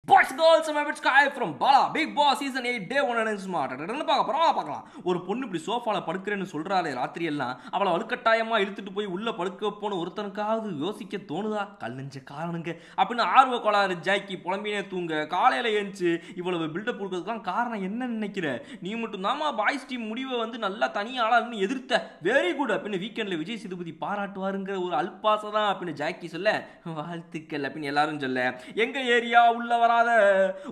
Boys, girls, I'm Abid Sky from Bala. Big Boss Season 8 Day 1 and Smart. பார்க்கலாம் ஒரு பொண்ணு இப்படி சோஃபால படுக்கிறேன்னு சொல்றாளே ராத்திரி எல்லாம் அவளை வலுக்கட்டாயமா இழுத்துட்டு போய் உள்ள படுக்க போன ஒருத்தனுக்காவது யோசிக்க தோணுதா? கல் நெஞ்ச காரணங்க அப்படின்னு ஆர்வ கோளாறு ஜாக்கி புலம்பினே தூங்க காலையில ஏஞ்சி இவ்வளவு பில்டப் கொடுக்கறதுலாம் காரணம் என்ன நினைக்கிற? நீ மட்டும் தாமா பாய்ஸ் டீம் முடிவை வந்து நல்லா தனியாளான்னு எதிர்த்த வெரி குட் அப்படின்னு வீக்கெண்ட்ல விஜய் சேதுபதி பாராட்டுவாருங்கிற ஒரு அல்பாசை தான் அப்படின்னு ஜாக்கி சொல்ல வாழ்த்துக்கள் அப்படின்னு எல்லாரும் சொல்ல எங்க ஏரியா உள்ள வராத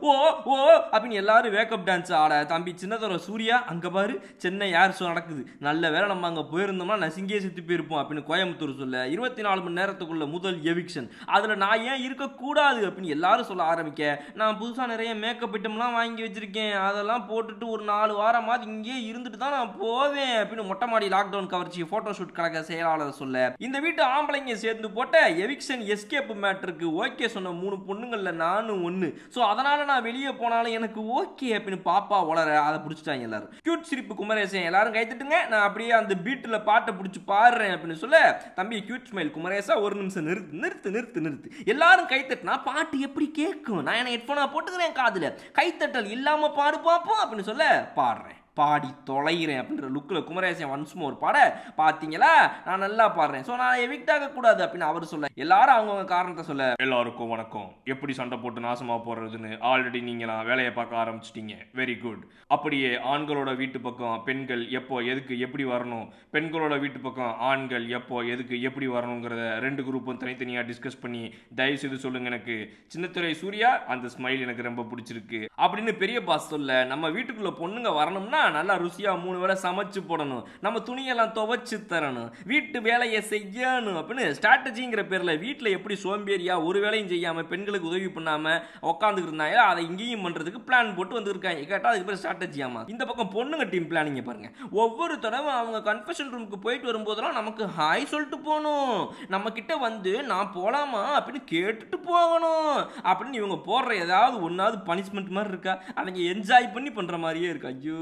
ஓ ஓ அப்படின்னு எல்லாரும் வேக்கப் டான்ஸ் ஆட தம்பி சின்னதோர சூர்யா அங்க பாரு சென்னை ஏர் ஷோ நடக்குது நல்ல வேலை நம்ம அங்க போயிருந்தோம்னா நசிங்கே செத்து போயிருப்போம் அப்படின்னு கோயம்புத்தூர் சொல்ல 24 மணி நேரத்துக்குள்ள முதல் எவிக்ஷன் அதுல நான் ஏன் இருக்கக்கூடாது அப்படின்னு எல்லாரும் சொல்ல ஆரம்பிக்க நான் புதுசா நிறைய மேக்கப் ஐட்டம்லாம் வாங்கி வச்சிருக்கேன் அதெல்லாம் போட்டுட்டு ஒரு 4 வாரமாவது இங்கே இருந்துட்டு தான் நான் போவேன் அப்படின்னு மொட்டை மாடி லாக்டவுன் கவர்ச்சி போட்டோ ஷூட் கழக செயலாளர் சொல்ல இந்த வீட்டு ஆம்பளைங்க சேர்ந்து போட்ட எவிக்ஷன் எஸ்கேப் மேட்டருக்கு ஓகே சொன்ன 3 பொண்ணுங்கள்ல நானும் ஒண்ணு சோ அதனால நான் வெளியே போனாலும் எனக்கு ஓகே அப்படின்னு பாப்பா வளர அதை பிடிச்சிட்டாங்க எல்லாரும் கியூட் சிரிப்பு குமரேசன் எல்லாரும் கைத்தட்டுங்க நான் அப்படியே அந்த பீட்ல பாட்டை பிடிச்சி பாடுறேன் அப்படின்னு சொல்ல தம்பி கியூட் ஸ்மைல் குமரேசா ஒரு நிமிஷம் நிறுத்து எல்லாரும் கைத்தட்டினா பாட்டு எப்படி கேட்கும் நான் என்ன ஹெட்போனா போட்டுக்கிறேன் காதுல கைத்தட்டல் இல்லாம பாடு பாப்போம் அப்படின்னு சொல்ல பாடுறேன் பாடி தொலைகிறேன் அப்படின்ற லுக்கில் குமரேசன் ஒன்ஸ் மோர் பாட பார்த்தீங்களா நான் நல்லா பாடுறேன் ஸோ நான் எவிக்ட் ஆகக்கூடாது அப்படின்னு அவர் சொல்ல எல்லாரும் அவங்கவுங்க காரணத்தை சொல்ல எல்லாருக்கும் வணக்கம் எப்படி சண்டை போட்டு நாசமாக போடுறதுன்னு ஆல்ரெடி நீங்களாம் வேலையை பார்க்க ஆரம்பிச்சிட்டீங்க வெரி குட் அப்படியே ஆண்களோட வீட்டு பக்கம் பெண்கள் எப்போ எதுக்கு எப்படி வரணும் பெண்களோட வீட்டு பக்கம் ஆண்கள் எப்போ எதுக்கு எப்படி வரணுங்கிறத 2 குரூப்பும் தனித்தனியாக டிஸ்கஸ் பண்ணி தயவு செய்து சொல்லுங்க எனக்கு சின்னத்துறை சூர்யா அந்த ஸ்மைல் எனக்கு ரொம்ப பிடிச்சிருக்கு அப்படின்னு பெரிய பாஸ் சொல்ல நம்ம வீட்டுக்குள்ள பொண்ணுங்க வரணும்னா நல்லா ருசியா 3 வேளை சமைச்சு போடணும் நம்ம துணியெல்லாம் துவைச்சு தரணும் வீட்டு வேலையை செய்யணும் அப்படின்னு ஸ்ட்ராட்டஜிங்கிற பேர்ல வீட்டுல எப்படி சோம்பேறியா ஒரு வேலையும் செய்யாம பெண்களுக்கு உதவி பண்ணாம உட்காந்துக்கிட்டு இருந்தாங்க அதை இங்கேயும் பண்றதுக்கு பிளான் போட்டு வந்திருக்காங்க கேட்டா அதுக்கு பேர் ஸ்ட்ராட்டஜியாமா இந்த பக்கம் பொண்ணுங்க டீம் பிளானிங்க பாருங்க ஒவ்வொரு தடவை அவங்க கன்ஃபெஷன் ரூமுக்கு போயிட்டு வரும்போதெல்லாம் நமக்கு ஹாய் சொல்லிட்டு போகணும் நம்ம கிட்ட வந்து நான் போலாமா அப்படின்னு கேட்டுட்டு போகணும் அப்படின்னு இவங்க போடுற ஏதாவது ஒன்னாவது பனிஷ்மெண்ட் மாதிரி இருக்கா அவங்க என்ஜாய் பண்ணி பண்ற மாதிரியே இருக்கு ஐயோ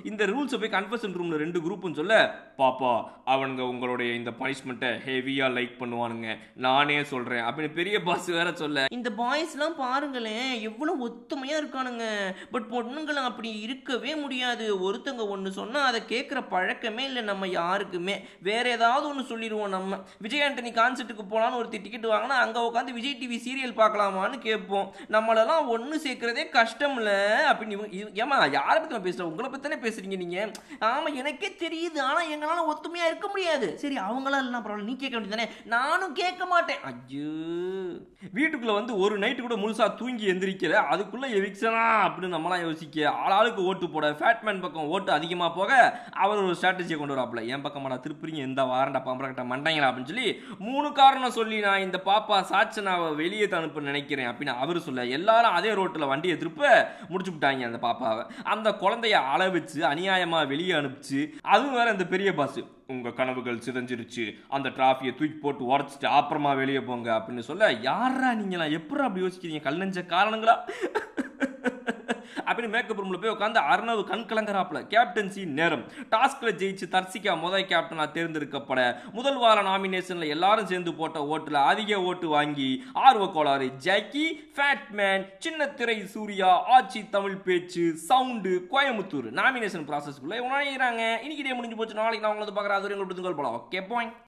இந்த ரூல்ஸ் போய் கன்ஃபெஷன் ரூம்ல 2 குரூப்பும் சொல்ல பாப்பா அவங்க உங்களுடைய இந்த பனிஷ்மெண்ட்டை ஹெவியா லைக் பண்ணுவானுங்க நானே சொல்றேன் அப்படின்னு பெரிய பாஸ் வேற சொல்ல இந்த பாய்ஸ் எல்லாம் பாருங்களேன் எவ்வளவு ஒத்துமையா இருக்கானுங்க பட் பொண்ணுங்களை அப்படி இருக்கவே முடியாது ஒருத்தங்க ஒன்று சொன்னா அதை கேட்கிற பழக்கமே இல்லை நம்ம யாருக்குமே வேற ஏதாவது ஒன்று சொல்லிடுவோம் நம்ம விஜய் ஆண்டனி கான்சர்ட்டுக்கு போலான்னு ஒரு டிக்கெட் வாங்கினா அங்க உட்காந்து விஜய் டிவி சீரியல் பார்க்கலாமான்னு கேட்போம் நம்மளெல்லாம் ஒன்று சேர்க்கிறதே கஷ்டம்ல அப்படின்னு ஏமா யாரை பத்தி பேசுறேன் உங்களை பத்தி பேசுறீங்க நீங்க ஆமா எனக்கே தெரியுது ஆனா எங்களால ஒத்துமையா இருக்க முடியாது சரி அவங்களால எல்லாம் பரவாயில்ல நீ கேட்க வேண்டியதானே நானும் கேட்க மாட்டேன் ஐயோ வீட்டுக்குள்ள வந்து ஒரு நைட்டு கூட முழுசா தூங்கி எந்திரிக்கல அதுக்குள்ள எவிக்ஷனா அப்படின்னு நம்மளாம் யோசிக்க ஆளாளுக்கு ஓட்டு போட ஃபேட்மேன் பக்கம் ஓட்டு அதிகமா போக அவர் ஒரு ஸ்ட்ராட்டஜியை கொண்டு வராப்ல என் பக்கமாடா திருப்பிங்க எந்த வாரண்டா பாம்பரக்கட்ட மண்டைங்களா அப்படின்னு சொல்லி 3 காரணம் சொல்லி நான் இந்த பாப்பா சாட்சனாவை வெளியே அனுப்ப நினைக்கிறேன் அப்படின்னு அவர் சொல்ல எல்லாரும் அதே ரோட்டில் வண்டியை திருப்ப முடிச்சு விட்டாங்க அந்த பாப்பாவை அந்த குழந்தைய அளவிச்சு அநியாயமா வெளியே அனுப்பிச்சு அதுவும் வேற இந்த பெரிய பாஸ் உங்க கனவுகள் சிதஞ்சிருச்சு அந்த டிராஃபியை தூக்கி போட்டு உடச்சிட்டு அப்புறமா வெளியே போங்க அப்படின்னு சொல்ல யாரா நீங்களா எப்படி அப்படி யோசிக்கிறீங்க கல் நெஞ்ச காரணங்களா அப்படின்னு மேக்கப் ரூம்ல போய் உட்காந்து அர்ணவ் கண் கலங்கராப்ல கேப்டன்சி நேரம் டாஸ்க்ல ஜெயிச்சு தர்சிகா முதல் கேப்டனா தேர்ந்தெடுக்கப்பட முதல் வார நாமினேஷன்ல எல்லாரும் சேர்ந்து போட்ட ஓட்டுல அதிக ஓட்டு வாங்கி ஆர்வ கோளாறு ஜாக்கி ஃபேட்மேன் சின்னத்திரை சூர்யா ஆட்சி தமிழ் பேச்சு சவுண்டு கோயம்புத்தூர் நாமினேஷன் ப்ராசஸ்க்குள்ள நுழையிறாங்க இன்னைக்கு டே முடிஞ்சு போச்சு நாளைக்கு நான் உங்களை பார்க்குற அது உங்களுக்கு போலாம் ஓகே பாயிண்ட்